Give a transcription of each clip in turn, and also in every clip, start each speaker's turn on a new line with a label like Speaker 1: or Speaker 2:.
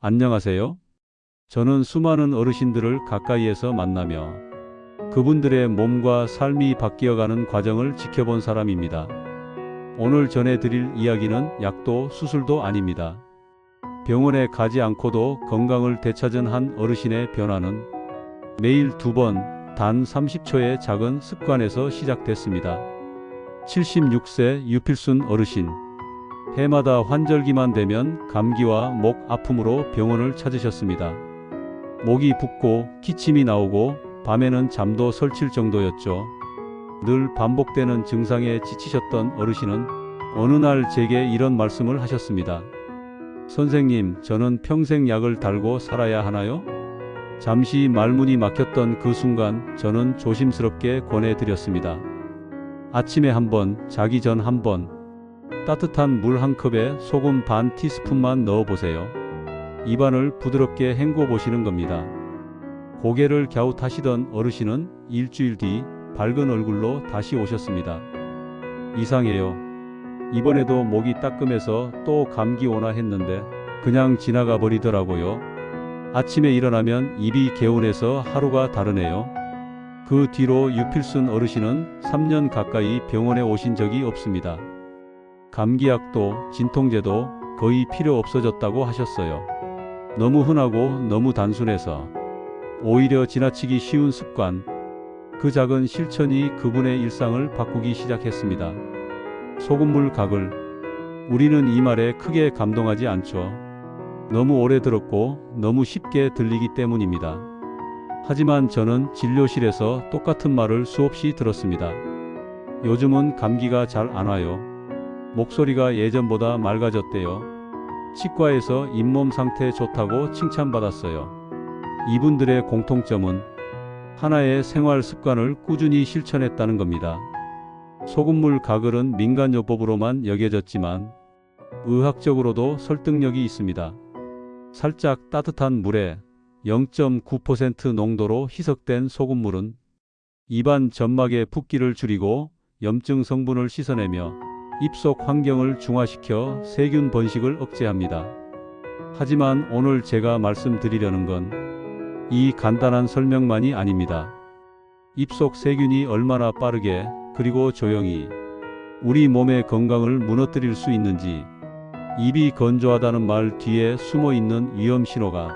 Speaker 1: 안녕하세요. 저는 수많은 어르신들을 가까이에서 만나며 그분들의 몸과 삶이 바뀌어가는 과정을 지켜본 사람입니다. 오늘 전해드릴 이야기는 약도 수술도 아닙니다. 병원에 가지 않고도 건강을 되찾은 한 어르신의 변화는 매일 2번, 단 30초의 작은 습관에서 시작됐습니다. 76세 유필순 어르신. 해마다 환절기만 되면 감기와 목 아픔으로 병원을 찾으셨습니다. 목이 붓고 기침이 나오고 밤에는 잠도 설칠 정도였죠. 늘 반복되는 증상에 지치셨던 어르신은 어느 날 제게 이런 말씀을 하셨습니다. 선생님, 저는 평생 약을 달고 살아야 하나요? 잠시 말문이 막혔던 그 순간 저는 조심스럽게 권해드렸습니다. 아침에 한 번, 자기 전 한 번, 따뜻한 물 한 컵에 소금 반 티스푼만 넣어보세요. 입안을 부드럽게 헹궈 보시는 겁니다. 고개를 갸웃하시던 어르신은 일주일 뒤 밝은 얼굴로 다시 오셨습니다. 이상해요. 이번에도 목이 따끔해서 또 감기 오나 했는데 그냥 지나가 버리더라고요. 아침에 일어나면 입이 개운해서 하루가 다르네요. 그 뒤로 유필순 어르신은 3년 가까이 병원에 오신 적이 없습니다. 감기약도 진통제도 거의 필요 없어졌다고 하셨어요. 너무 흔하고 너무 단순해서 오히려 지나치기 쉬운 습관, 그 작은 실천이 그분의 일상을 바꾸기 시작했습니다. 소금물 가글. 우리는 이 말에 크게 감동하지 않죠. 너무 오래 들었고 너무 쉽게 들리기 때문입니다. 하지만 저는 진료실에서 똑같은 말을 수없이 들었습니다. 요즘은 감기가 잘 안 와요. 목소리가 예전보다 맑아졌대요. 치과에서 잇몸 상태 좋다고 칭찬받았어요. 이분들의 공통점은 하나의 생활 습관을 꾸준히 실천했다는 겁니다. 소금물 가글은 민간요법으로만 여겨졌지만 의학적으로도 설득력이 있습니다. 살짝 따뜻한 물에 0.9% 농도로 희석된 소금물은 입안 점막의 붓기를 줄이고 염증 성분을 씻어내며 입속 환경을 중화시켜 세균 번식을 억제합니다. 하지만 오늘 제가 말씀드리려는 건 이 간단한 설명만이 아닙니다. 입속 세균이 얼마나 빠르게 그리고 조용히 우리 몸의 건강을 무너뜨릴 수 있는지, 입이 건조하다는 말 뒤에 숨어 있는 위험 신호가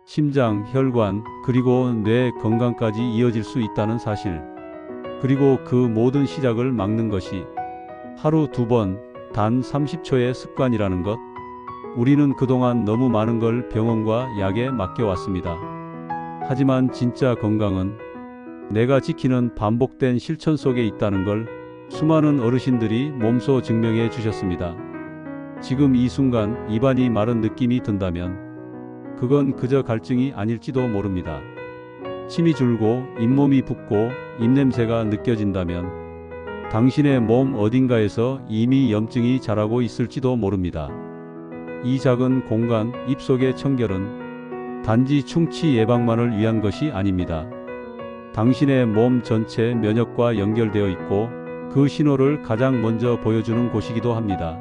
Speaker 1: 심장, 혈관, 그리고 뇌 건강까지 이어질 수 있다는 사실, 그리고 그 모든 시작을 막는 것이 하루 2번, 단 30초의 습관이라는 것. 우리는 그동안 너무 많은 걸 병원과 약에 맡겨왔습니다. 하지만 진짜 건강은 내가 지키는 반복된 실천 속에 있다는 걸 수많은 어르신들이 몸소 증명해 주셨습니다. 지금 이 순간 입안이 마른 느낌이 든다면 그건 그저 갈증이 아닐지도 모릅니다. 침이 줄고 잇몸이 붓고 입냄새가 느껴진다면 당신의 몸 어딘가에서 이미 염증이 자라고 있을지도 모릅니다. 이 작은 공간, 입속의 청결은 단지 충치 예방만을 위한 것이 아닙니다. 당신의 몸 전체 면역과 연결되어 있고 그 신호를 가장 먼저 보여주는 곳이기도 합니다.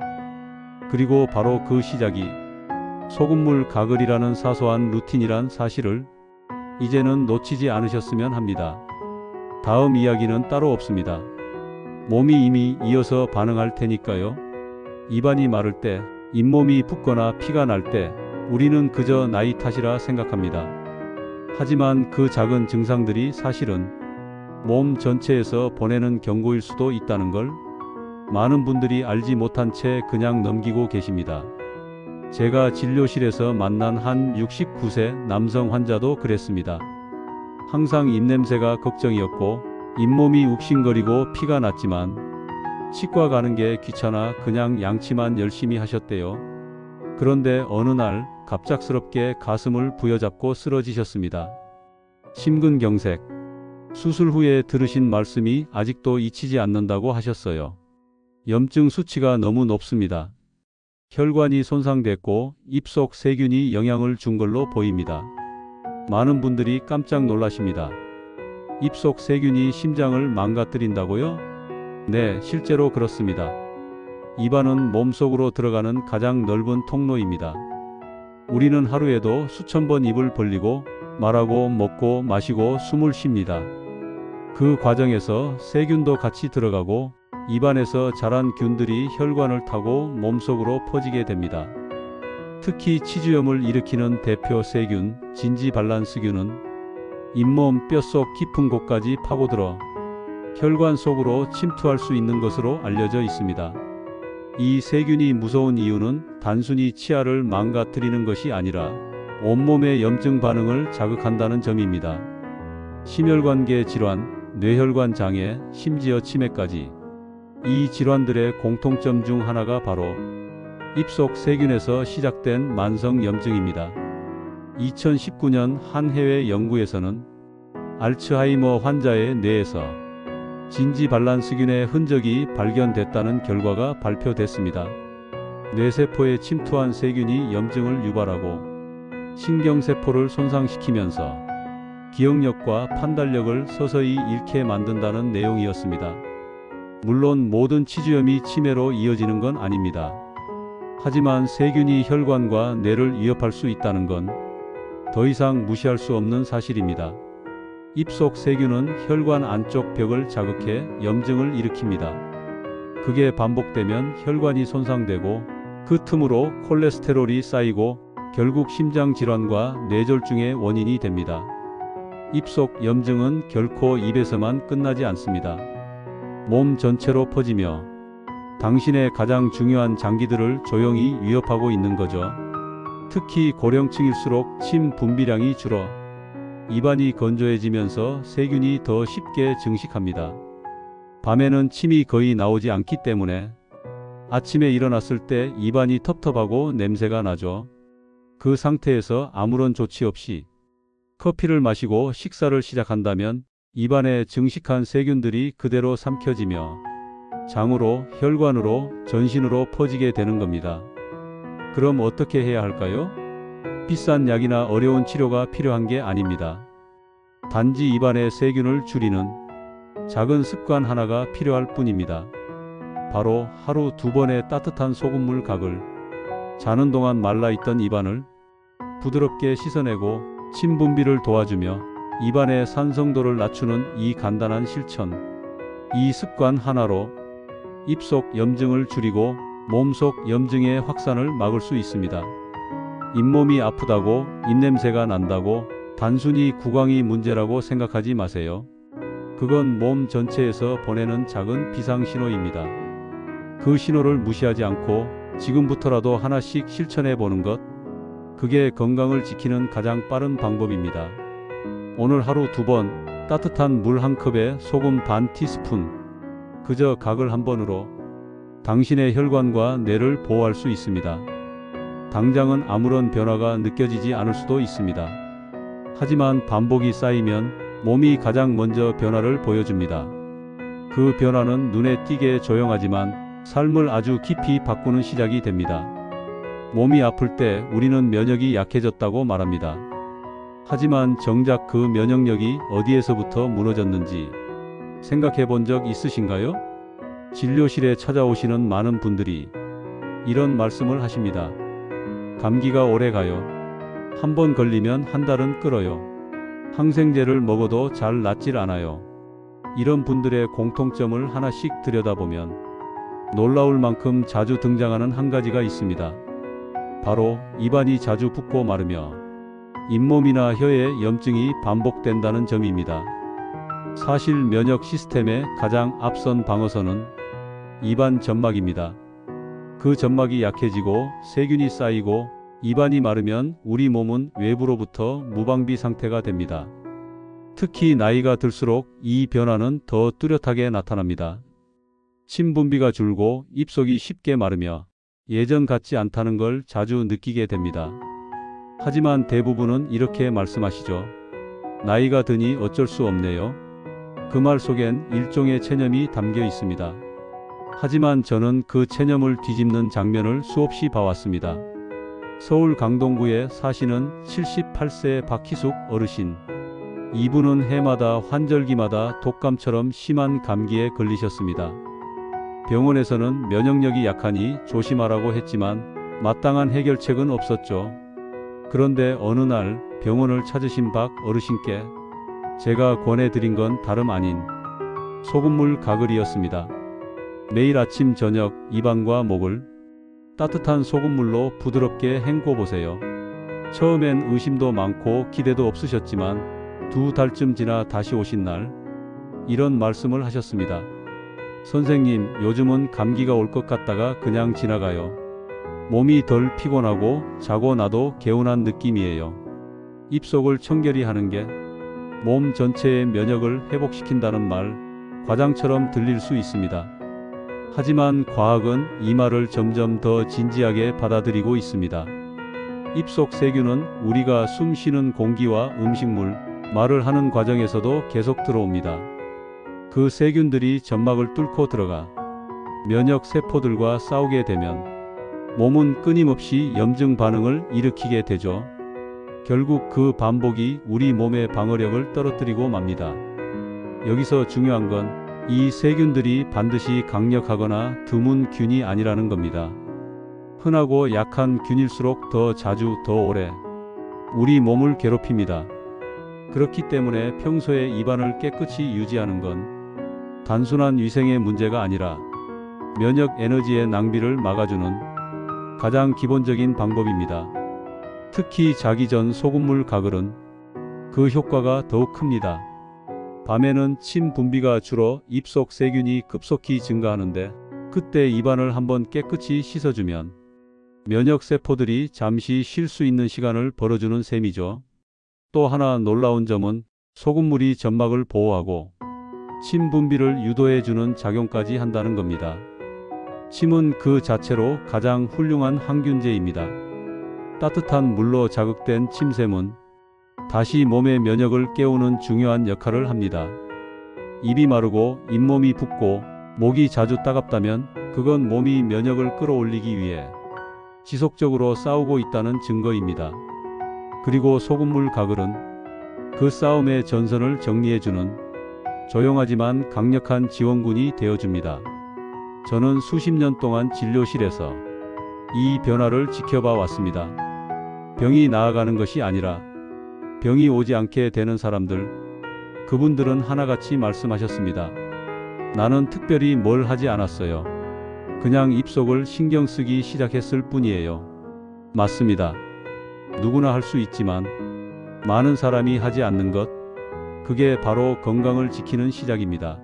Speaker 1: 그리고 바로 그 시작이 소금물 가글이라는 사소한 루틴이란 사실을 이제는 놓치지 않으셨으면 합니다. 다음 이야기는 따로 없습니다. 몸이 이미 이어서 반응할 테니까요. 입안이 마를 때, 잇몸이 붓거나 피가 날 때 우리는 그저 나이 탓이라 생각합니다. 하지만 그 작은 증상들이 사실은 몸 전체에서 보내는 경고일 수도 있다는 걸 많은 분들이 알지 못한 채 그냥 넘기고 계십니다. 제가 진료실에서 만난 한 69세 남성 환자도 그랬습니다. 항상 입냄새가 걱정이었고 잇몸이 욱신거리고 피가 났지만 치과 가는 게 귀찮아 그냥 양치만 열심히 하셨대요. 그런데 어느 날 갑작스럽게 가슴을 부여잡고 쓰러지셨습니다. 심근경색. 수술 후에 들으신 말씀이 아직도 잊히지 않는다고 하셨어요. 염증 수치가 너무 높습니다. 혈관이 손상됐고 입속 세균이 영향을 준 걸로 보입니다. 많은 분들이 깜짝 놀라십니다. 입속 세균이 심장을 망가뜨린다고요? 네, 실제로 그렇습니다. 입안은 몸속으로 들어가는 가장 넓은 통로입니다. 우리는 하루에도 수천 번 입을 벌리고 말하고 먹고 마시고 숨을 쉽니다. 그 과정에서 세균도 같이 들어가고 입안에서 자란 균들이 혈관을 타고 몸속으로 퍼지게 됩니다. 특히 치주염을 일으키는 대표 세균 진지발란스균은 잇몸 뼛속 깊은 곳까지 파고들어 혈관 속으로 침투할 수 있는 것으로 알려져 있습니다. 이 세균이 무서운 이유는 단순히 치아를 망가뜨리는 것이 아니라 온몸의 염증 반응을 자극한다는 점입니다. 심혈관계 질환, 뇌혈관 장애, 심지어 치매까지. 이 질환들의 공통점 중 하나가 바로 입속 세균에서 시작된 만성 염증입니다. 2019년 한 해외 연구에서는 알츠하이머 환자의 뇌에서 진지발란스균의 흔적이 발견됐다는 결과가 발표됐습니다. 뇌세포에 침투한 세균이 염증을 유발하고 신경세포를 손상시키면서 기억력과 판단력을 서서히 잃게 만든다는 내용이었습니다. 물론 모든 치주염이 치매로 이어지는 건 아닙니다. 하지만 세균이 혈관과 뇌를 위협할 수 있다는 건 더 이상 무시할 수 없는 사실입니다. 입속 세균은 혈관 안쪽 벽을 자극해 염증을 일으킵니다. 그게 반복되면 혈관이 손상되고 그 틈으로 콜레스테롤이 쌓이고 결국 심장질환과 뇌졸중의 원인이 됩니다. 입속 염증은 결코 입에서만 끝나지 않습니다. 몸 전체로 퍼지며 당신의 가장 중요한 장기들을 조용히 위협하고 있는 거죠. 특히 고령층일수록 침 분비량이 줄어 입안이 건조해지면서 세균이 더 쉽게 증식합니다. 밤에는 침이 거의 나오지 않기 때문에 아침에 일어났을 때 입안이 텁텁하고 냄새가 나죠. 그 상태에서 아무런 조치 없이 커피를 마시고 식사를 시작한다면 입안에 증식한 세균들이 그대로 삼켜지며 장으로, 혈관으로, 전신으로 퍼지게 되는 겁니다. 그럼 어떻게 해야 할까요? 비싼 약이나 어려운 치료가 필요한 게 아닙니다. 단지 입안의 세균을 줄이는 작은 습관 하나가 필요할 뿐입니다. 바로 하루 2번의 따뜻한 소금물 각을, 자는 동안 말라있던 입안을 부드럽게 씻어내고 침 분비를 도와주며 입안의 산성도를 낮추는 이 간단한 실천. 이 습관 하나로 입속 염증을 줄이고 몸속 염증의 확산을 막을 수 있습니다. 잇몸이 아프다고, 입냄새가 난다고 단순히 구강이 문제라고 생각하지 마세요. 그건 몸 전체에서 보내는 작은 비상신호입니다. 그 신호를 무시하지 않고 지금부터라도 하나씩 실천해 보는 것, 그게 건강을 지키는 가장 빠른 방법입니다. 오늘 하루 2번 따뜻한 물 1컵에 소금 반 티스푼, 그저 각을 한 번으로 당신의 혈관과 뇌를 보호할 수 있습니다. 당장은 아무런 변화가 느껴지지 않을 수도 있습니다. 하지만 반복이 쌓이면 몸이 가장 먼저 변화를 보여줍니다. 그 변화는 눈에 띄게 조용하지만 삶을 아주 깊이 바꾸는 시작이 됩니다. 몸이 아플 때 우리는 면역이 약해졌다고 말합니다. 하지만 정작 그 면역력이 어디에서부터 무너졌는지 생각해 본 적 있으신가요? 진료실에 찾아오시는 많은 분들이 이런 말씀을 하십니다. 감기가 오래 가요. 한 번 걸리면 한 달은 끓어요. 항생제를 먹어도 잘 낫질 않아요. 이런 분들의 공통점을 하나씩 들여다보면 놀라울 만큼 자주 등장하는 한 가지가 있습니다. 바로 입안이 자주 붓고 마르며 잇몸이나 혀에 염증이 반복된다는 점입니다. 사실 면역 시스템의 가장 앞선 방어선은 입안 점막입니다. 그 점막이 약해지고 세균이 쌓이고 입안이 마르면 우리 몸은 외부로부터 무방비 상태가 됩니다. 특히 나이가 들수록 이 변화는 더 뚜렷하게 나타납니다. 침 분비가 줄고 입속이 쉽게 마르며 예전 같지 않다는 걸 자주 느끼게 됩니다. 하지만 대부분은 이렇게 말씀하시죠. 나이가 드니 어쩔 수 없네요. 그 말 속엔 일종의 체념이 담겨 있습니다. 하지만 저는 그 체념을 뒤집는 장면을 수없이 봐왔습니다. 서울 강동구에 사시는 78세 박희숙 어르신. 이분은 해마다 환절기마다 독감처럼 심한 감기에 걸리셨습니다. 병원에서는 면역력이 약하니 조심하라고 했지만 마땅한 해결책은 없었죠. 그런데 어느 날 병원을 찾으신 박 어르신께 제가 권해드린 건 다름 아닌 소금물 가글이었습니다. 매일 아침 저녁 입안과 목을 따뜻한 소금물로 부드럽게 헹궈 보세요. 처음엔 의심도 많고 기대도 없으셨지만 2달쯤 지나 다시 오신 날 이런 말씀을 하셨습니다. 선생님, 요즘은 감기가 올 것 같다가 그냥 지나가요. 몸이 덜 피곤하고 자고 나도 개운한 느낌이에요. 입속을 청결히 하는 게 몸 전체의 면역을 회복시킨다는 말, 과장처럼 들릴 수 있습니다. 하지만 과학은 이 말을 점점 더 진지하게 받아들이고 있습니다. 입속 세균은 우리가 숨 쉬는 공기와 음식물, 말을 하는 과정에서도 계속 들어옵니다. 그 세균들이 점막을 뚫고 들어가 면역 세포들과 싸우게 되면 몸은 끊임없이 염증 반응을 일으키게 되죠. 결국 그 반복이 우리 몸의 방어력을 떨어뜨리고 맙니다. 여기서 중요한 건 이 세균들이 반드시 강력하거나 드문 균이 아니라는 겁니다. 흔하고 약한 균일수록 더 자주 더 오래 우리 몸을 괴롭힙니다. 그렇기 때문에 평소에 입안을 깨끗이 유지하는 건 단순한 위생의 문제가 아니라 면역 에너지의 낭비를 막아주는 가장 기본적인 방법입니다. 특히 자기 전 소금물 가글은 그 효과가 더욱 큽니다. 밤에는 침 분비가 줄어 입속 세균이 급속히 증가하는데 그때 입안을 한번 깨끗이 씻어주면 면역 세포들이 잠시 쉴 수 있는 시간을 벌어주는 셈이죠. 또 하나 놀라운 점은 소금물이 점막을 보호하고 침 분비를 유도해주는 작용까지 한다는 겁니다. 침은 그 자체로 가장 훌륭한 항균제입니다. 따뜻한 물로 자극된 침샘은 다시 몸의 면역을 깨우는 중요한 역할을 합니다. 입이 마르고 잇몸이 붓고 목이 자주 따갑다면 그건 몸이 면역을 끌어올리기 위해 지속적으로 싸우고 있다는 증거입니다. 그리고 소금물 가글은 그 싸움의 전선을 정리해주는 조용하지만 강력한 지원군이 되어줍니다. 저는 수십 년 동안 진료실에서 이 변화를 지켜봐 왔습니다. 병이 나아가는 것이 아니라 병이 오지 않게 되는 사람들, 그분들은 하나같이 말씀하셨습니다. 나는 특별히 뭘 하지 않았어요. 그냥 입속을 신경 쓰기 시작했을 뿐이에요. 맞습니다. 누구나 할 수 있지만 많은 사람이 하지 않는 것, 그게 바로 건강을 지키는 시작입니다.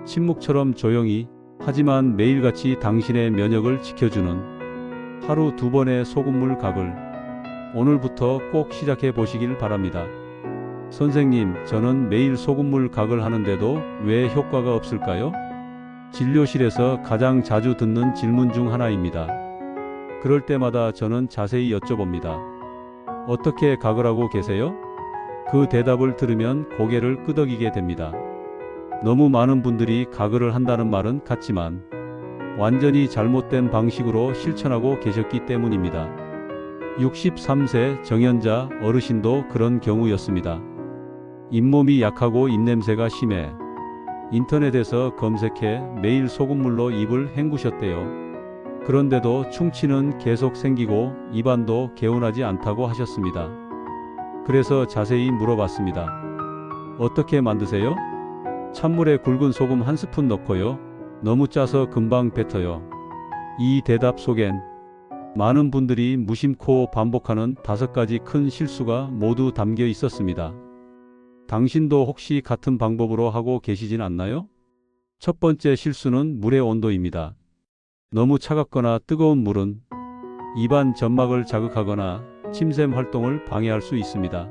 Speaker 1: 침묵처럼 조용히 하지만 매일같이 당신의 면역을 지켜주는 하루 2번의 소금물 가글, 오늘부터 꼭 시작해 보시길 바랍니다. 선생님, 저는 매일 소금물 가글 하는데도 왜 효과가 없을까요? 진료실에서 가장 자주 듣는 질문 중 하나입니다. 그럴 때마다 저는 자세히 여쭤봅니다. 어떻게 가글하고 계세요? 그 대답을 들으면 고개를 끄덕이게 됩니다. 너무 많은 분들이 가글을 한다는 말은 같지만 완전히 잘못된 방식으로 실천하고 계셨기 때문입니다. 63세 정연자 어르신도 그런 경우였습니다. 잇몸이 약하고 입냄새가 심해 인터넷에서 검색해 매일 소금물로 입을 헹구셨대요. 그런데도 충치는 계속 생기고 입안도 개운하지 않다고 하셨습니다. 그래서 자세히 물어봤습니다. 어떻게 만드세요? 찬물에 굵은 소금 1스푼 넣고요. 너무 짜서 금방 뱉어요. 이 대답 속엔 많은 분들이 무심코 반복하는 5가지 큰 실수가 모두 담겨 있었습니다. 당신도 혹시 같은 방법으로 하고 계시진 않나요? 첫 번째 실수는 물의 온도입니다. 너무 차갑거나 뜨거운 물은 입안 점막을 자극하거나 침샘 활동을 방해할 수 있습니다.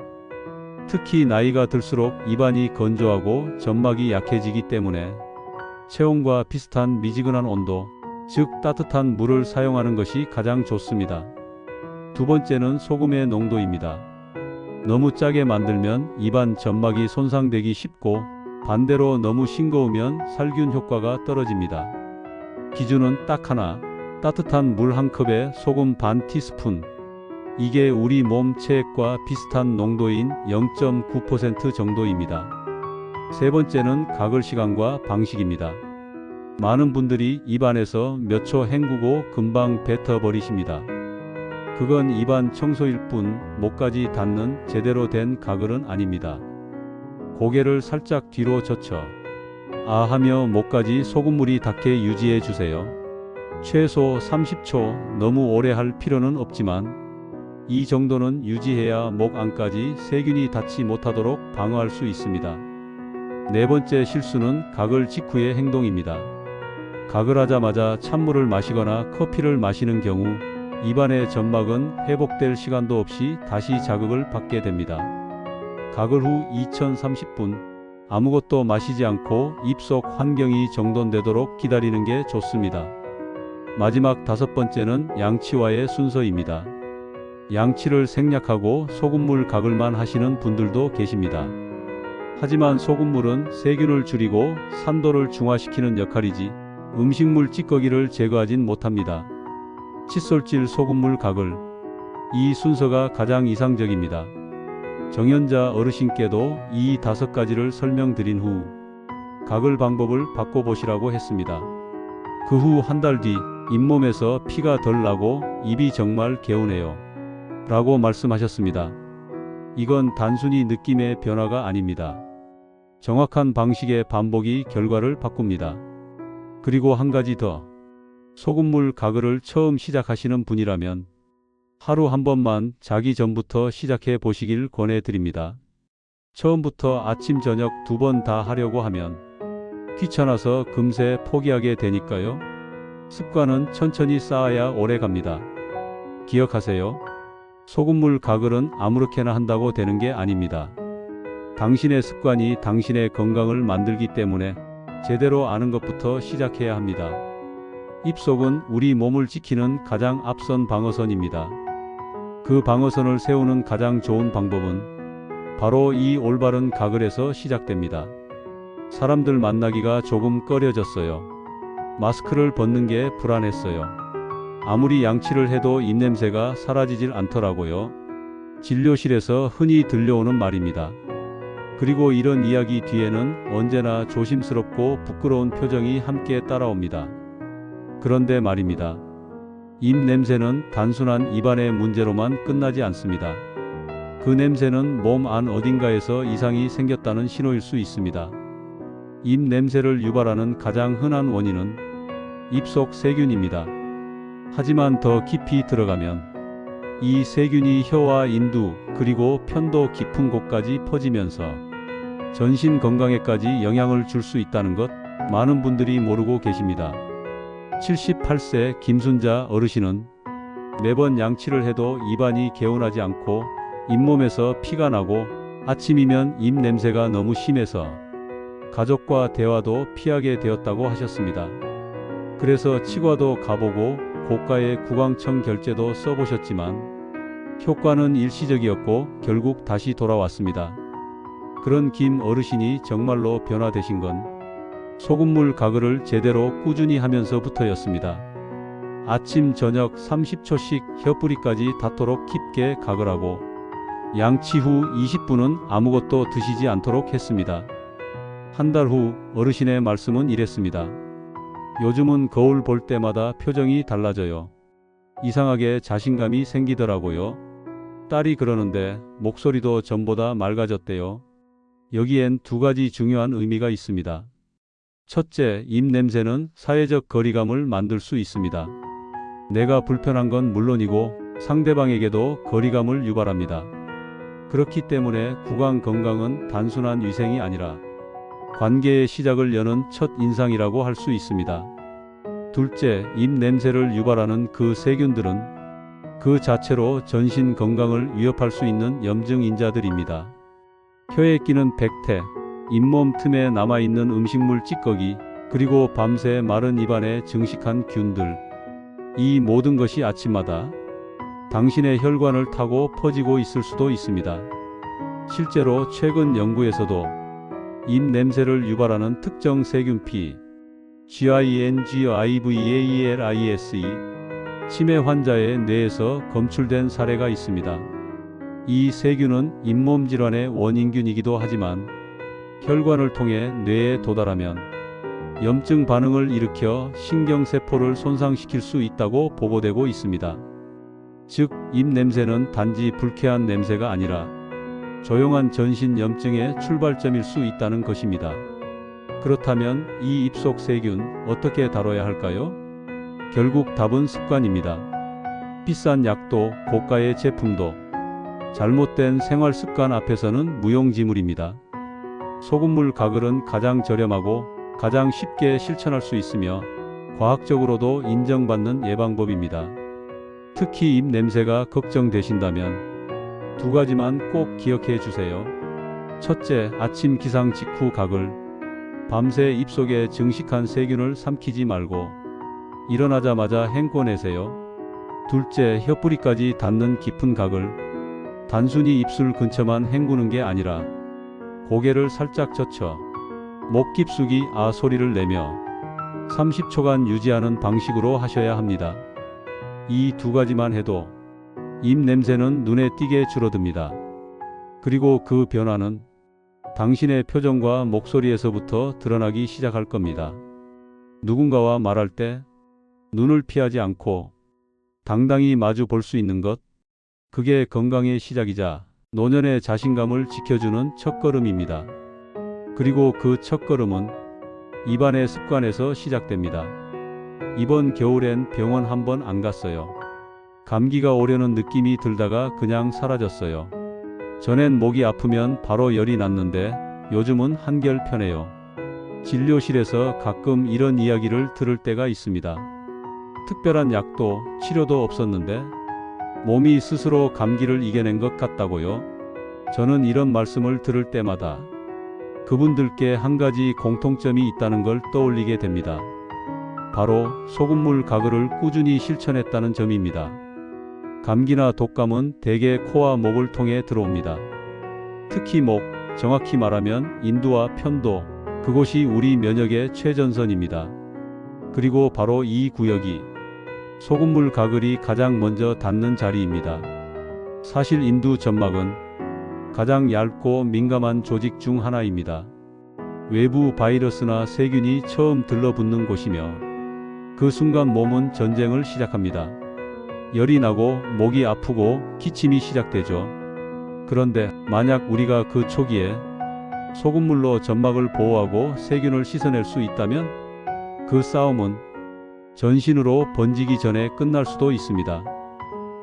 Speaker 1: 특히 나이가 들수록 입안이 건조하고 점막이 약해지기 때문에 체온과 비슷한 미지근한 온도, 즉 따뜻한 물을 사용하는 것이 가장 좋습니다. 두 번째는 소금의 농도입니다. 너무 짜게 만들면 입안 점막이 손상되기 쉽고 반대로 너무 싱거우면 살균 효과가 떨어집니다. 기준은 딱 하나, 따뜻한 물 1컵에 소금 반 티스푼. 이게 우리 몸 체액과 비슷한 농도인 0.9% 정도입니다. 세 번째는 가글 시간과 방식입니다. 많은 분들이 입안에서 몇 초 헹구고 금방 뱉어버리십니다. 그 그건 입안 청소일 뿐 목까지 닿는 제대로 된 가글은 아닙니다. 고개를 살짝 뒤로 젖혀 아 하며 목까지 소금물이 닿게 유지해 주세요. 최소 30초, 너무 오래 할 필요는 없지만 이 정도는 유지해야 목 안까지 세균이 닿지 못하도록 방어할 수 있습니다. 네 번째 실수는 가글 직후의 행동입니다. 가글하자마자 찬물을 마시거나 커피를 마시는 경우 입안의 점막은 회복될 시간도 없이 다시 자극을 받게 됩니다. 가글 후 2030분 아무것도 마시지 않고 입속 환경이 정돈되도록 기다리는 게 좋습니다. 마지막 다섯 번째는 양치와의 순서입니다. 양치를 생략하고 소금물 가글만 하시는 분들도 계십니다. 하지만 소금물은 세균을 줄이고 산도를 중화시키는 역할이지 음식물 찌꺼기를 제거하진 못합니다. 칫솔질 소금물 가글. 이 순서가 가장 이상적입니다. 정연자 어르신께도 이 5가지를 설명드린 후 가글 방법을 바꿔보시라고 했습니다. 그 후 한 달 뒤 잇몸에서 피가 덜 나고 입이 정말 개운해요. 라고 말씀하셨습니다. 이건 단순히 느낌의 변화가 아닙니다. 정확한 방식의 반복이 결과를 바꿉니다. 그리고 한 가지 더. 소금물 가글을 처음 시작하시는 분이라면 하루 한 번만 자기 전부터 시작해 보시길 권해드립니다. 처음부터 아침 저녁 2번 다 하려고 하면 귀찮아서 금세 포기하게 되니까요. 습관은 천천히 쌓아야 오래 갑니다. 기억하세요. 소금물 가글은 아무렇게나 한다고 되는 게 아닙니다. 당신의 습관이 당신의 건강을 만들기 때문에 제대로 아는 것부터 시작해야 합니다. 입속은 우리 몸을 지키는 가장 앞선 방어선입니다. 그 방어선을 세우는 가장 좋은 방법은 바로 이 올바른 가글에서 시작됩니다. 사람들 만나기가 조금 꺼려졌어요. 마스크를 벗는 게 불안했어요. 아무리 양치를 해도 입냄새가 사라지질 않더라고요. 진료실에서 흔히 들려오는 말입니다. 그리고 이런 이야기 뒤에는 언제나 조심스럽고 부끄러운 표정이 함께 따라옵니다. 그런데 말입니다. 입 냄새는 단순한 입안의 문제로만 끝나지 않습니다. 그 냄새는 몸 안 어딘가에서 이상이 생겼다는 신호일 수 있습니다. 입 냄새를 유발하는 가장 흔한 원인은 입속 세균입니다. 하지만 더 깊이 들어가면 이 세균이 혀와 인두 그리고 편도 깊은 곳까지 퍼지면서 전신 건강에까지 영향을 줄 수 있다는 것 많은 분들이 모르고 계십니다. 78세 김순자 어르신은 매번 양치를 해도 입안이 개운하지 않고 잇몸에서 피가 나고 아침이면 입 냄새가 너무 심해서 가족과 대화도 피하게 되었다고 하셨습니다. 그래서 치과도 가보고 고가의 구강청 결제도 써보셨지만 효과는 일시적이었고 결국 다시 돌아왔습니다. 그런 김 어르신이 정말로 변화되신 건 소금물 가글을 제대로 꾸준히 하면서부터였습니다. 아침 저녁 30초씩 혀뿌리까지 닿도록 깊게 가글하고 양치 후 20분은 아무것도 드시지 않도록 했습니다. 한 달 후 어르신의 말씀은 이랬습니다. 요즘은 거울 볼 때마다 표정이 달라져요. 이상하게 자신감이 생기더라고요. 딸이 그러는데 목소리도 전보다 맑아졌대요. 여기엔 2가지 중요한 의미가 있습니다. 첫째, 입 냄새는 사회적 거리감을 만들 수 있습니다. 내가 불편한 건 물론이고 상대방에게도 거리감을 유발합니다. 그렇기 때문에 구강 건강은 단순한 위생이 아니라 관계의 시작을 여는 첫 인상이라고 할 수 있습니다. 둘째, 입 냄새를 유발하는 그 세균들은 그 자체로 전신 건강을 위협할 수 있는 염증인자들입니다. 혀에 끼는 백태, 잇몸 틈에 남아있는 음식물 찌꺼기, 그리고 밤새 마른 입안에 증식한 균들. 이 모든 것이 아침마다 당신의 혈관을 타고 퍼지고 있을 수도 있습니다. 실제로 최근 연구에서도 입 냄새를 유발하는 특정 세균 GINGIVALISE 치매 환자의 뇌에서 검출된 사례가 있습니다. 이 세균은 잇몸 질환의 원인균이기도 하지만 혈관을 통해 뇌에 도달하면 염증 반응을 일으켜 신경세포를 손상시킬 수 있다고 보고되고 있습니다. 즉, 입 냄새는 단지 불쾌한 냄새가 아니라 조용한 전신 염증의 출발점일 수 있다는 것입니다. 그렇다면 이 입속 세균 어떻게 다뤄야 할까요? 결국 답은 습관입니다. 비싼 약도 고가의 제품도 잘못된 생활 습관 앞에서는 무용지물입니다. 소금물 가글은 가장 저렴하고 가장 쉽게 실천할 수 있으며 과학적으로도 인정받는 예방법입니다. 특히 입 냄새가 걱정되신다면 두 가지만 꼭 기억해 주세요. 첫째, 아침 기상 직후 가글. 밤새 입속에 증식한 세균을 삼키지 말고 일어나자마자 헹궈내세요. 둘째, 혀뿌리까지 닿는 깊은 가글. 단순히 입술 근처만 헹구는 게 아니라 고개를 살짝 젖혀 목 깊숙이 아 소리를 내며 30초간 유지하는 방식으로 하셔야 합니다. 이 두 가지만 해도 입 냄새는 눈에 띄게 줄어듭니다. 그리고 그 변화는 당신의 표정과 목소리에서부터 드러나기 시작할 겁니다. 누군가와 말할 때 눈을 피하지 않고 당당히 마주 볼 수 있는 것, 그게 건강의 시작이자 노년의 자신감을 지켜주는 첫걸음입니다. 그리고 그 첫걸음은 입안의 습관에서 시작됩니다. 이번 겨울엔 병원 한 번 안 갔어요. 감기가 오려는 느낌이 들다가 그냥 사라졌어요. 전엔 목이 아프면 바로 열이 났는데 요즘은 한결 편해요. 진료실에서 가끔 이런 이야기를 들을 때가 있습니다. 특별한 약도 치료도 없었는데 몸이 스스로 감기를 이겨낸 것 같다고요? 저는 이런 말씀을 들을 때마다 그분들께 한 가지 공통점이 있다는 걸 떠올리게 됩니다. 바로 소금물 가글을 꾸준히 실천했다는 점입니다. 감기나 독감은 대개 코와 목을 통해 들어옵니다. 특히 목, 정확히 말하면 인두와 편도, 그곳이 우리 면역의 최전선입니다. 그리고 바로 이 구역이 소금물 가글이 가장 먼저 닿는 자리입니다. 사실 인두 점막은 가장 얇고 민감한 조직 중 하나입니다. 외부 바이러스나 세균이 처음 들러붙는 곳이며 그 순간 몸은 전쟁을 시작합니다. 열이 나고 목이 아프고 기침이 시작되죠. 그런데 만약 우리가 그 초기에 소금물로 점막을 보호하고 세균을 씻어낼 수 있다면 그 싸움은 전신으로 번지기 전에 끝날 수도 있습니다.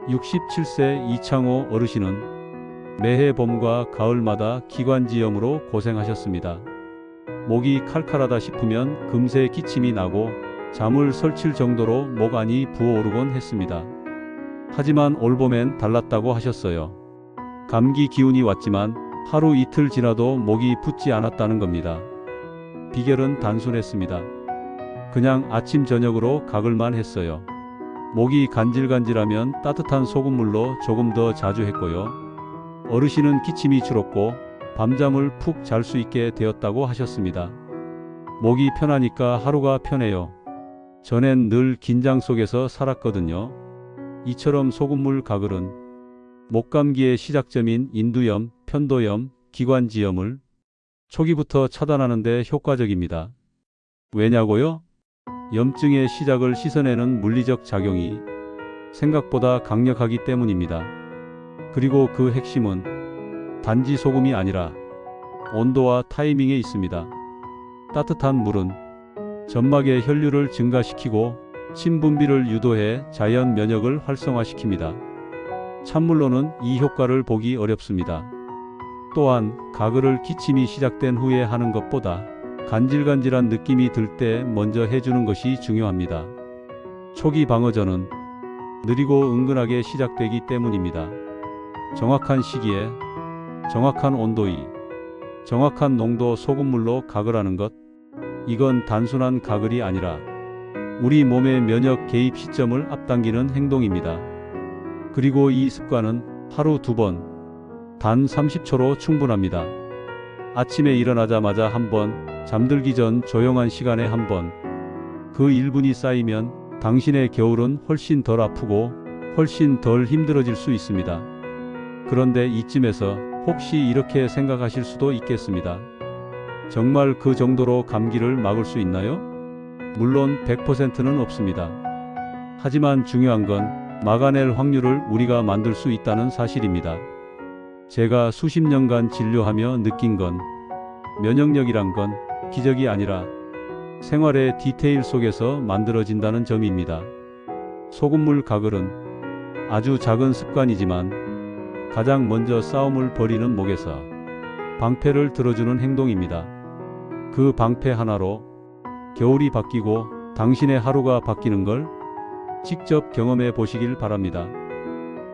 Speaker 1: 67세 이창호 어르신은 매해 봄과 가을마다 기관지염으로 고생하셨습니다. 목이 칼칼하다 싶으면 금세 기침이 나고 잠을 설칠 정도로 목 안이 부어오르곤 했습니다. 하지만 올봄엔 달랐다고 하셨어요. 감기 기운이 왔지만 하루 이틀 지나도 목이 붓지 않았다는 겁니다. 비결은 단순했습니다. 그냥 아침 저녁으로 가글만 했어요. 목이 간질간질하면 따뜻한 소금물로 조금 더 자주 했고요. 어르신은 기침이 줄었고 밤잠을 푹 잘 수 있게 되었다고 하셨습니다. 목이 편하니까 하루가 편해요. 전엔 늘 긴장 속에서 살았거든요. 이처럼 소금물 가글은 목감기의 시작점인 인두염, 편도염, 기관지염을 초기부터 차단하는 데 효과적입니다. 왜냐고요? 염증의 시작을 씻어내는 물리적 작용이 생각보다 강력하기 때문입니다. 그리고 그 핵심은 단지 소금이 아니라 온도와 타이밍에 있습니다. 따뜻한 물은 점막의 혈류를 증가시키고 신분비를 유도해 자연 면역을 활성화시킵니다. 찬물로는 이 효과를 보기 어렵습니다. 또한 가글을 기침이 시작된 후에 하는 것보다 간질간질한 느낌이 들 때 먼저 해주는 것이 중요합니다. 초기 방어전은 느리고 은근하게 시작되기 때문입니다. 정확한 시기에 정확한 온도의 정확한 농도 소금물로 가글하는 것, 이건 단순한 가글이 아니라 우리 몸의 면역 개입 시점을 앞당기는 행동입니다. 그리고 이 습관은 하루 2번, 단 30초로 충분합니다. 아침에 일어나자마자 한 번, 잠들기 전 조용한 시간에 한 번. 그 1분이 쌓이면 당신의 겨울은 훨씬 덜 아프고 훨씬 덜 힘들어질 수 있습니다. 그런데 이쯤에서 혹시 이렇게 생각하실 수도 있겠습니다. 정말 그 정도로 감기를 막을 수 있나요? 물론 100%는 없습니다. 하지만 중요한 건 막아낼 확률을 우리가 만들 수 있다는 사실입니다. 제가 수십 년간 진료하며 느낀 건 면역력이란 건 기적이 아니라 생활의 디테일 속에서 만들어진다는 점입니다. 소금물 가글은 아주 작은 습관이지만 가장 먼저 싸움을 벌이는 목에서 방패를 들어주는 행동입니다. 그 방패 하나로 겨울이 바뀌고 당신의 하루가 바뀌는 걸 직접 경험해 보시길 바랍니다.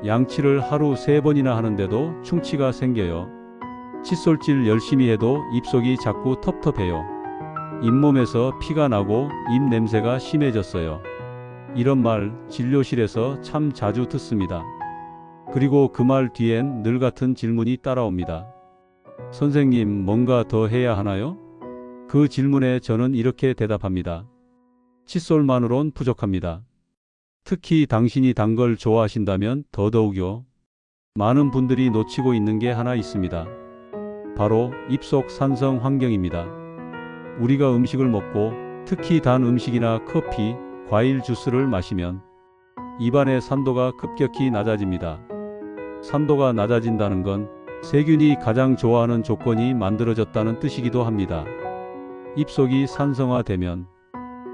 Speaker 1: 양치를 하루 3번이나 하는데도 충치가 생겨요. 칫솔질 열심히 해도 입속이 자꾸 텁텁해요. 잇몸에서 피가 나고 입 냄새가 심해졌어요. 이런 말 진료실에서 참 자주 듣습니다. 그리고 그 말 뒤엔 늘 같은 질문이 따라옵니다. 선생님, 뭔가 더 해야 하나요? 그 질문에 저는 이렇게 대답합니다. 칫솔만으론 부족합니다. 특히 당신이 단 걸 좋아하신다면 더더욱요. 많은 분들이 놓치고 있는 게 하나 있습니다. 바로 입속 산성 환경입니다. 우리가 음식을 먹고 특히 단 음식이나 커피, 과일 주스를 마시면 입안의 산도가 급격히 낮아집니다. 산도가 낮아진다는 건 세균이 가장 좋아하는 조건이 만들어졌다는 뜻이기도 합니다. 입속이 산성화되면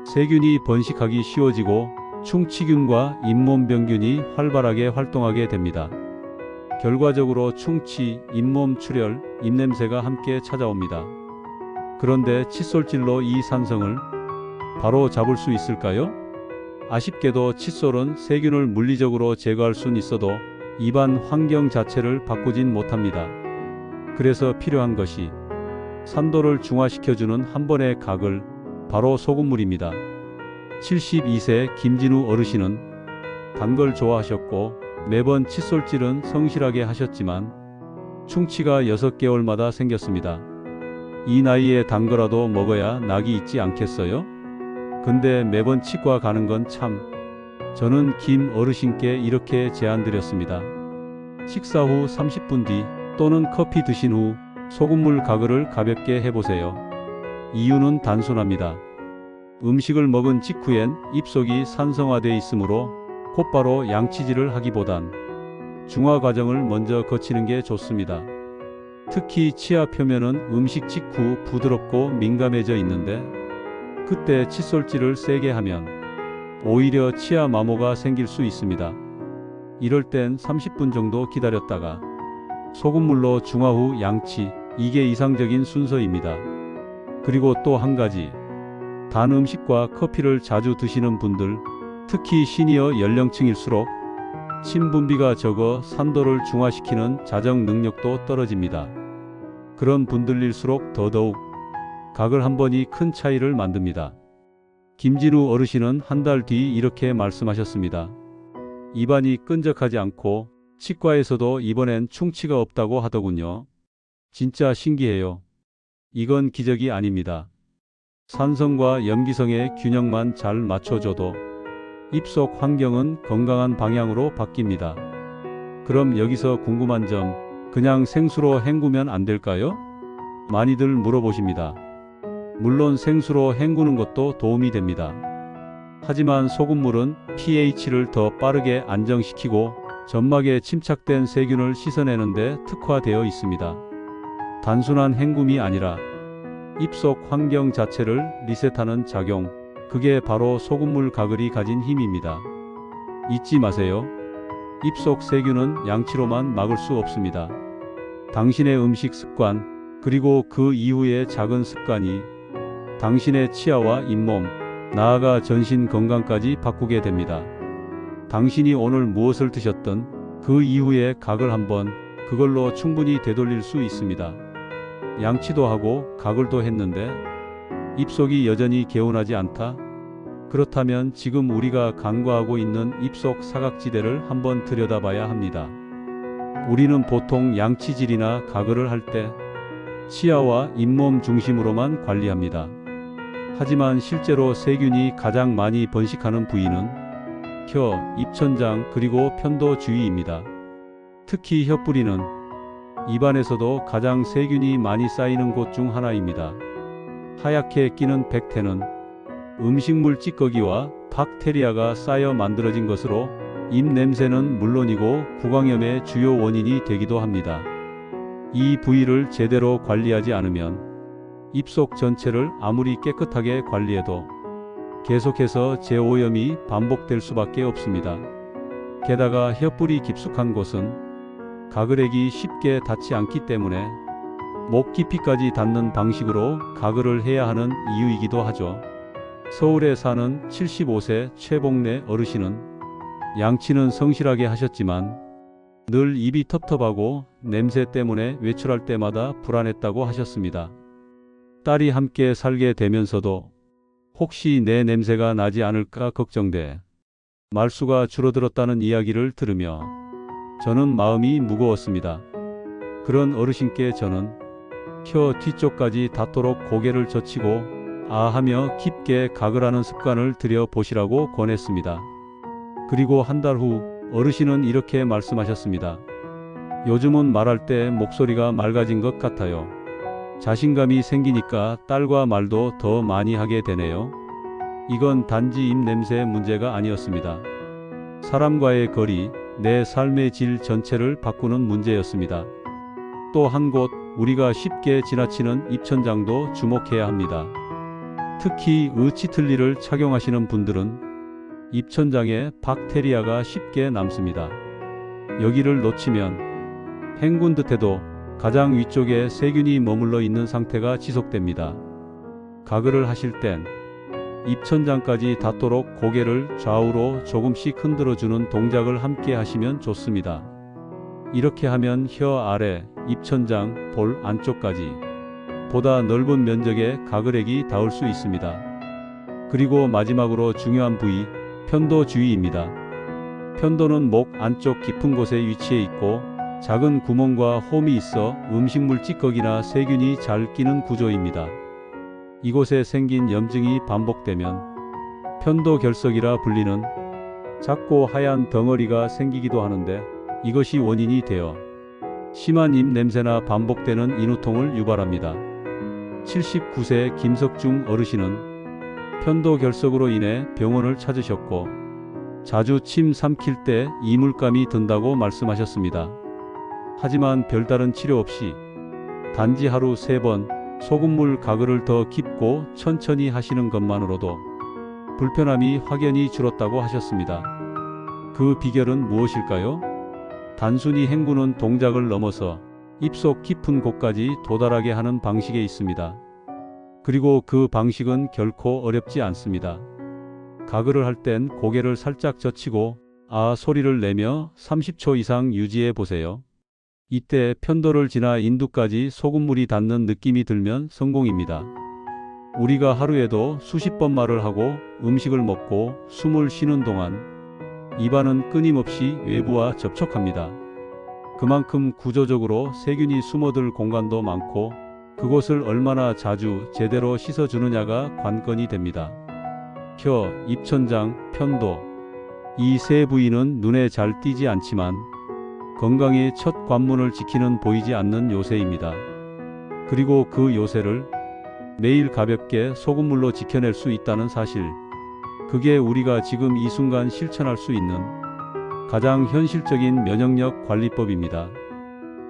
Speaker 1: 세균이 번식하기 쉬워지고 충치균과 잇몸병균이 활발하게 활동하게 됩니다. 결과적으로 충치, 잇몸 출혈, 입냄새가 함께 찾아옵니다. 그런데 칫솔질로 이 산성을 바로 잡을 수 있을까요? 아쉽게도 칫솔은 세균을 물리적으로 제거할 수는 있어도 입안 환경 자체를 바꾸진 못합니다. 그래서 필요한 것이 산도를 중화시켜주는 한 번의 가글, 바로 소금물입니다. 72세 김진우 어르신은 단 걸 좋아하셨고 매번 칫솔질은 성실하게 하셨지만 충치가 6개월마다 생겼습니다. 이 나이에 단 거라도 먹어야 낙이 있지 않겠어요? 근데 매번 치과 가는 건 참. 저는 김 어르신께 이렇게 제안드렸습니다. 식사 후 30분 뒤 또는 커피 드신 후 소금물 가글을 가볍게 해보세요. 이유는 단순합니다. 음식을 먹은 직후엔 입속이 산성화되어 있으므로 곧바로 양치질을 하기보단 중화 과정을 먼저 거치는 게 좋습니다. 특히 치아 표면은 음식 직후 부드럽고 민감해져 있는데 그때 칫솔질을 세게 하면 오히려 치아 마모가 생길 수 있습니다. 이럴 땐 30분 정도 기다렸다가 소금물로 중화 후 양치, 이게 이상적인 순서입니다. 그리고 또 한 가지, 단 음식과 커피를 자주 드시는 분들, 특히 시니어 연령층일수록 침 분비가 적어 산도를 중화시키는 자정 능력도 떨어집니다. 그런 분들일수록 더더욱 가글 한 번이 큰 차이를 만듭니다. 김진우 어르신은 한 달 뒤 이렇게 말씀하셨습니다. 입안이 끈적하지 않고 치과에서도 이번엔 충치가 없다고 하더군요. 진짜 신기해요. 이건 기적이 아닙니다. 산성과 염기성의 균형만 잘 맞춰줘도 입속 환경은 건강한 방향으로 바뀝니다. 그럼 여기서 궁금한 점, 그냥 생수로 헹구면 안 될까요? 많이들 물어보십니다. 물론 생수로 헹구는 것도 도움이 됩니다. 하지만 소금물은 pH를 더 빠르게 안정시키고 점막에 침착된 세균을 씻어내는데 특화되어 있습니다. 단순한 헹굼이 아니라 입속 환경 자체를 리셋하는 작용, 그게 바로 소금물 가글이 가진 힘입니다. 잊지 마세요. 입속 세균은 양치로만 막을 수 없습니다. 당신의 음식 습관, 그리고 그 이후의 작은 습관이 당신의 치아와 잇몸, 나아가 전신 건강까지 바꾸게 됩니다. 당신이 오늘 무엇을 드셨든 그 이후에 가글 한번, 그걸로 충분히 되돌릴 수 있습니다. 양치도 하고 가글도 했는데 입속이 여전히 개운하지 않다? 그렇다면 지금 우리가 간과하고 있는 입속 사각지대를 한번 들여다봐야 합니다. 우리는 보통 양치질이나 가글을 할 때 치아와 잇몸 중심으로만 관리합니다. 하지만 실제로 세균이 가장 많이 번식하는 부위는 혀, 입천장, 그리고 편도 주위입니다. 특히 혀뿌리는 입안에서도 가장 세균이 많이 쌓이는 곳 중 하나입니다. 하얗게 끼는 백태는 음식물 찌꺼기와 박테리아가 쌓여 만들어진 것으로 입 냄새는 물론이고 구강염의 주요 원인이 되기도 합니다. 이 부위를 제대로 관리하지 않으면 입속 전체를 아무리 깨끗하게 관리해도 계속해서 재오염이 반복될 수밖에 없습니다. 게다가 혀뿔이 깊숙한 곳은 가글액이 쉽게 닿지 않기 때문에 목 깊이까지 닿는 방식으로 가글을 해야 하는 이유이기도 하죠. 서울에 사는 75세 최복래 어르신은 양치는 성실하게 하셨지만 늘 입이 텁텁하고 냄새 때문에 외출할 때마다 불안했다고 하셨습니다. 딸이 함께 살게 되면서도 혹시 내 냄새가 나지 않을까 걱정돼 말수가 줄어들었다는 이야기를 들으며 저는 마음이 무거웠습니다. 그런 어르신께 저는 혀 뒤쪽까지 닿도록 고개를 젖히고 아하며 깊게 가글하는 습관을 들여 보시라고 권했습니다. 그리고 한 달 후 어르신은 이렇게 말씀하셨습니다. 요즘은 말할 때 목소리가 맑아진 것 같아요. 자신감이 생기니까 딸과 말도 더 많이 하게 되네요. 이건 단지 입 냄새 문제가 아니었습니다. 사람과의 거리, 내 삶의 질 전체를 바꾸는 문제였습니다. 또 한 곳, 우리가 쉽게 지나치는 입천장도 주목해야 합니다. 특히 의치틀니를 착용하시는 분들은 입천장에 박테리아가 쉽게 남습니다. 여기를 놓치면 헹군 듯해도 가장 위쪽에 세균이 머물러 있는 상태가 지속됩니다. 가글을 하실 땐 입천장까지 닿도록 고개를 좌우로 조금씩 흔들어주는 동작을 함께 하시면 좋습니다. 이렇게 하면 혀 아래, 입천장, 볼 안쪽까지 보다 넓은 면적의 가글액이 닿을 수 있습니다. 그리고 마지막으로 중요한 부위, 편도 주위입니다. 편도는 목 안쪽 깊은 곳에 위치해 있고 작은 구멍과 홈이 있어 음식물 찌꺼기나 세균이 잘 끼는 구조입니다. 이곳에 생긴 염증이 반복되면 편도결석이라 불리는 작고 하얀 덩어리가 생기기도 하는데 이것이 원인이 되어 심한 입 냄새나 반복되는 인후통을 유발합니다. 79세 김석중 어르신은 편도결석으로 인해 병원을 찾으셨고 자주 침 삼킬 때 이물감이 든다고 말씀하셨습니다. 하지만 별다른 치료 없이 단지 하루 3번 소금물 가글을 더 깊고 천천히 하시는 것만으로도 불편함이 확연히 줄었다고 하셨습니다. 그 비결은 무엇일까요? 단순히 헹구는 동작을 넘어서 입속 깊은 곳까지 도달하게 하는 방식에 있습니다. 그리고 그 방식은 결코 어렵지 않습니다. 가글을 할 땐 고개를 살짝 젖히고 아 소리를 내며 30초 이상 유지해 보세요. 이때 편도를 지나 인두까지 소금물이 닿는 느낌이 들면 성공입니다. 우리가 하루에도 수십 번 말을 하고 음식을 먹고 숨을 쉬는 동안 입안은 끊임없이 외부와 접촉합니다. 그만큼 구조적으로 세균이 숨어들 공간도 많고 그곳을 얼마나 자주 제대로 씻어주느냐가 관건이 됩니다. 혀, 입천장, 편도 이 세 부위는 눈에 잘 띄지 않지만 건강의 첫 관문을 지키는 보이지 않는 요새입니다. 그리고 그 요새를 매일 가볍게 소금물로 지켜낼 수 있다는 사실, 그게 우리가 지금 이 순간 실천할 수 있는 가장 현실적인 면역력 관리법입니다.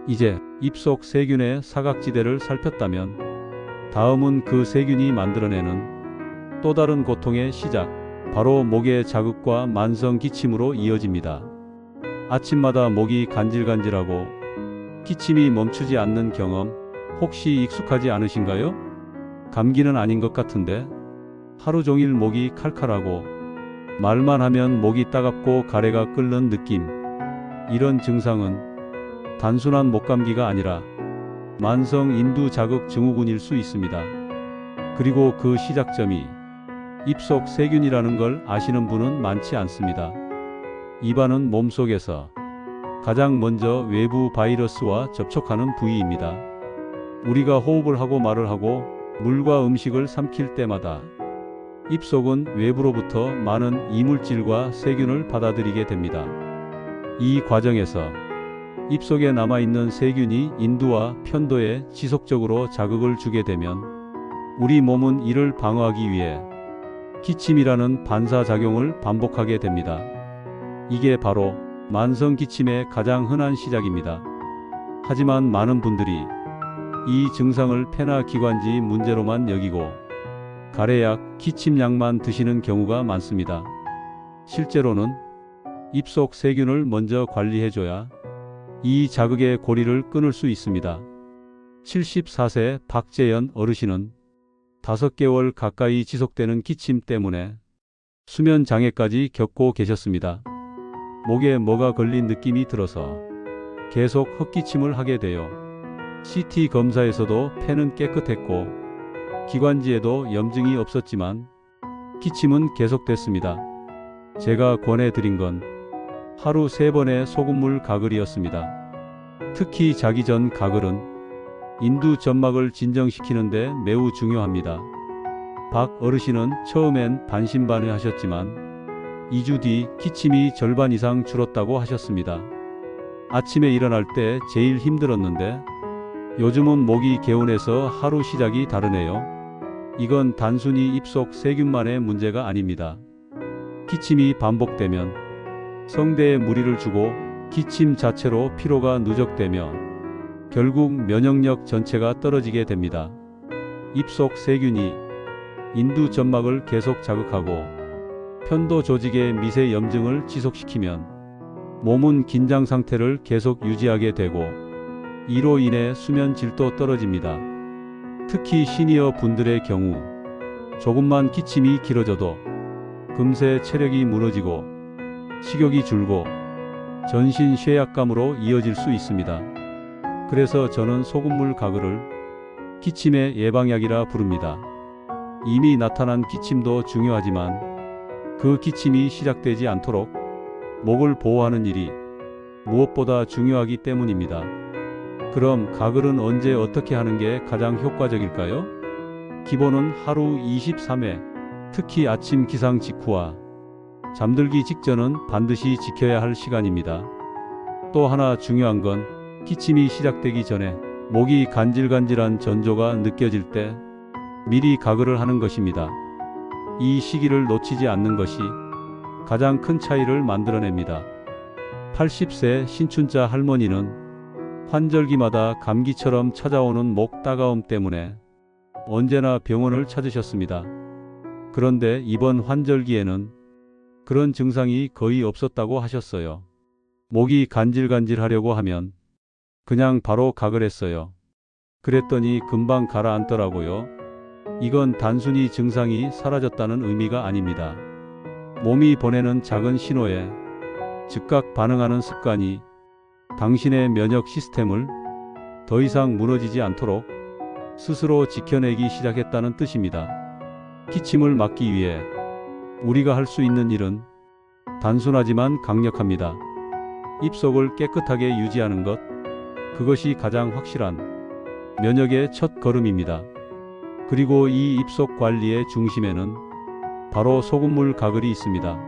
Speaker 1: 이제 입속 세균의 사각지대를 살폈다면 다음은 그 세균이 만들어내는 또 다른 고통의 시작, 바로 목의 자극과 만성 기침으로 이어집니다. 아침마다 목이 간질간질하고 기침이 멈추지 않는 경험 혹시 익숙하지 않으신가요? 감기는 아닌 것 같은데 하루 종일 목이 칼칼하고 말만 하면 목이 따갑고 가래가 끓는 느낌. 이런 증상은 단순한 목감기가 아니라 만성 인두 자극 증후군일 수 있습니다. 그리고 그 시작점이 입속 세균이라는 걸 아시는 분은 많지 않습니다. 입안은 몸속에서 가장 먼저 외부 바이러스와 접촉하는 부위입니다. 우리가 호흡을 하고 말을 하고 물과 음식을 삼킬 때마다 입속은 외부로부터 많은 이물질과 세균을 받아들이게 됩니다. 이 과정에서 입속에 남아있는 세균이 인두와 편도에 지속적으로 자극을 주게 되면 우리 몸은 이를 방어하기 위해 기침이라는 반사작용을 반복하게 됩니다. 이게 바로 만성 기침의 가장 흔한 시작입니다. 하지만 많은 분들이 이 증상을 폐나 기관지 문제로만 여기고 가래약, 기침약만 드시는 경우가 많습니다. 실제로는 입속 세균을 먼저 관리해줘야 이 자극의 고리를 끊을 수 있습니다. 74세 박재연 어르신은 5개월 가까이 지속되는 기침 때문에 수면 장애까지 겪고 계셨습니다. 목에 뭐가 걸린 느낌이 들어서 계속 헛기침을 하게 돼요. CT 검사에서도 폐는 깨끗했고 기관지에도 염증이 없었지만 기침은 계속됐습니다. 제가 권해드린 건 하루 3번의 소금물 가글이었습니다. 특히 자기 전 가글은 인두 점막을 진정시키는데 매우 중요합니다. 박 어르신은 처음엔 반신반의하셨지만 2주 뒤 기침이 절반 이상 줄었다고 하셨습니다. 아침에 일어날 때 제일 힘들었는데 요즘은 목이 개운해서 하루 시작이 다르네요. 이건 단순히 입속 세균만의 문제가 아닙니다. 기침이 반복되면 성대에 무리를 주고 기침 자체로 피로가 누적되며 결국 면역력 전체가 떨어지게 됩니다. 입속 세균이 인두 점막을 계속 자극하고 편도 조직의 미세 염증을 지속시키면 몸은 긴장 상태를 계속 유지하게 되고 이로 인해 수면 질도 떨어집니다. 특히 시니어 분들의 경우 조금만 기침이 길어져도 금세 체력이 무너지고 식욕이 줄고 전신 쇠약감으로 이어질 수 있습니다. 그래서 저는 소금물 가글을 기침의 예방약이라 부릅니다. 이미 나타난 기침도 중요하지만 그 기침이 시작되지 않도록 목을 보호하는 일이 무엇보다 중요하기 때문입니다. 그럼 가글은 언제 어떻게 하는 게 가장 효과적일까요? 기본은 하루 23회, 특히 아침 기상 직후와 잠들기 직전은 반드시 지켜야 할 시간입니다. 또 하나 중요한 건 기침이 시작되기 전에 목이 간질간질한 전조가 느껴질 때 미리 가글을 하는 것입니다. 이 시기를 놓치지 않는 것이 가장 큰 차이를 만들어냅니다. 80세 신춘자 할머니는 환절기마다 감기처럼 찾아오는 목 따가움 때문에 언제나 병원을 찾으셨습니다. 그런데 이번 환절기에는 그런 증상이 거의 없었다고 하셨어요. 목이 간질간질하려고 하면 그냥 바로 가글했어요. 그랬더니 금방 가라앉더라고요. 이건 단순히 증상이 사라졌다는 의미가 아닙니다. 몸이 보내는 작은 신호에 즉각 반응하는 습관이 당신의 면역 시스템을 더 이상 무너지지 않도록 스스로 지켜내기 시작했다는 뜻입니다. 기침을 막기 위해 우리가 할 수 있는 일은 단순하지만 강력합니다. 입속을 깨끗하게 유지하는 것, 그것이 가장 확실한 면역의 첫 걸음입니다. 그리고 이 입속 관리의 중심에는 바로 소금물 가글이 있습니다.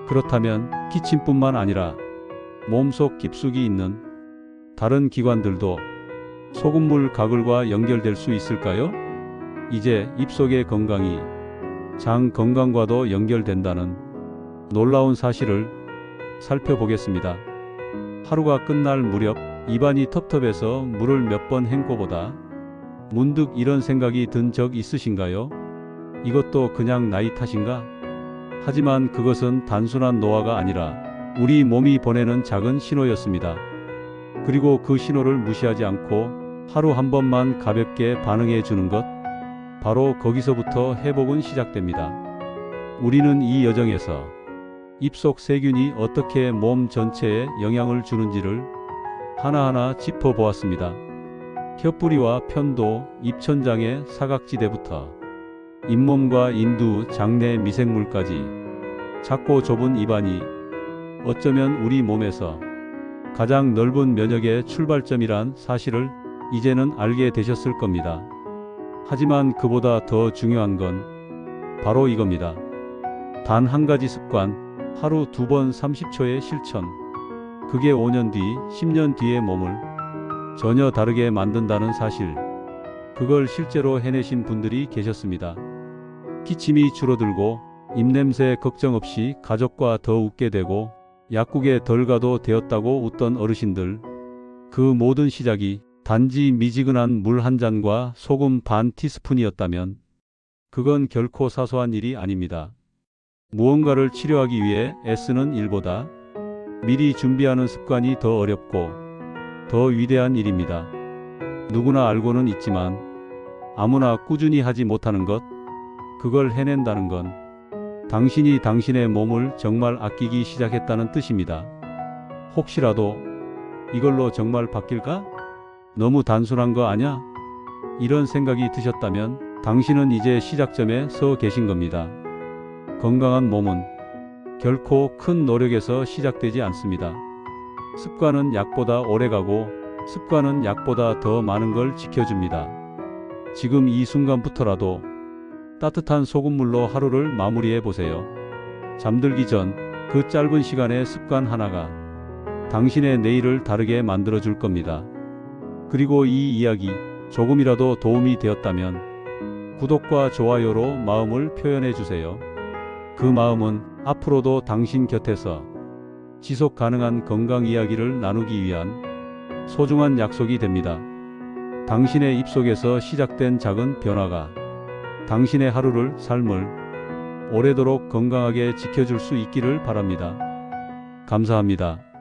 Speaker 1: 그렇다면 기침뿐만 아니라 몸속 깊숙이 있는 다른 기관들도 소금물 가글과 연결될 수 있을까요? 이제 입속의 건강이 장 건강과도 연결된다는 놀라운 사실을 살펴보겠습니다. 하루가 끝날 무렵 입안이 텁텁해서 물을 몇 번 헹궈보다 문득 이런 생각이 든 적 있으신가요? 이것도 그냥 나이 탓인가? 하지만 그것은 단순한 노화가 아니라 우리 몸이 보내는 작은 신호였습니다. 그리고 그 신호를 무시하지 않고 하루 한 번만 가볍게 반응해 주는 것, 바로 거기서부터 회복은 시작됩니다. 우리는 이 여정에서 입속 세균이 어떻게 몸 전체에 영향을 주는지를 하나하나 짚어보았습니다. 혀뿌리와 편도, 입천장의 사각지대부터 잇몸과 인두, 장내 미생물까지 작고 좁은 입안이 어쩌면 우리 몸에서 가장 넓은 면역의 출발점이란 사실을 이제는 알게 되셨을 겁니다. 하지만 그보다 더 중요한 건 바로 이겁니다. 단 한 가지 습관, 하루 2번 30초의 실천. 그게 5년 뒤, 10년 뒤의 몸을 전혀 다르게 만든다는 사실. 그걸 실제로 해내신 분들이 계셨습니다. 기침이 줄어들고 입냄새 걱정 없이 가족과 더 웃게 되고 약국에 덜 가도 되었다고 웃던 어르신들. 그 모든 시작이 단지 미지근한 물 한 잔과 소금 반 티스푼이었다면 그건 결코 사소한 일이 아닙니다. 무언가를 치료하기 위해 애쓰는 일보다 미리 준비하는 습관이 더 어렵고 더 위대한 일입니다. 누구나 알고는 있지만 아무나 꾸준히 하지 못하는 것, 그걸 해낸다는 건 당신이 당신의 몸을 정말 아끼기 시작했다는 뜻입니다. 혹시라도 이걸로 정말 바뀔까? 너무 단순한 거 아냐? 이런 생각이 드셨다면 당신은 이제 시작점에 서 계신 겁니다. 건강한 몸은 결코 큰 노력에서 시작되지 않습니다. 습관은 약보다 오래가고 습관은 약보다 더 많은 걸 지켜줍니다. 지금 이 순간부터라도 따뜻한 소금물로 하루를 마무리해 보세요. 잠들기 전 그 짧은 시간의 습관 하나가 당신의 내일을 다르게 만들어 줄 겁니다. 그리고 이 이야기 조금이라도 도움이 되었다면 구독과 좋아요로 마음을 표현해 주세요. 그 마음은 앞으로도 당신 곁에서 지속 가능한 건강 이야기를 나누기 위한 소중한 약속이 됩니다. 당신의 입속에서 시작된 작은 변화가 당신의 하루를, 삶을 오래도록 건강하게 지켜줄 수 있기를 바랍니다. 감사합니다.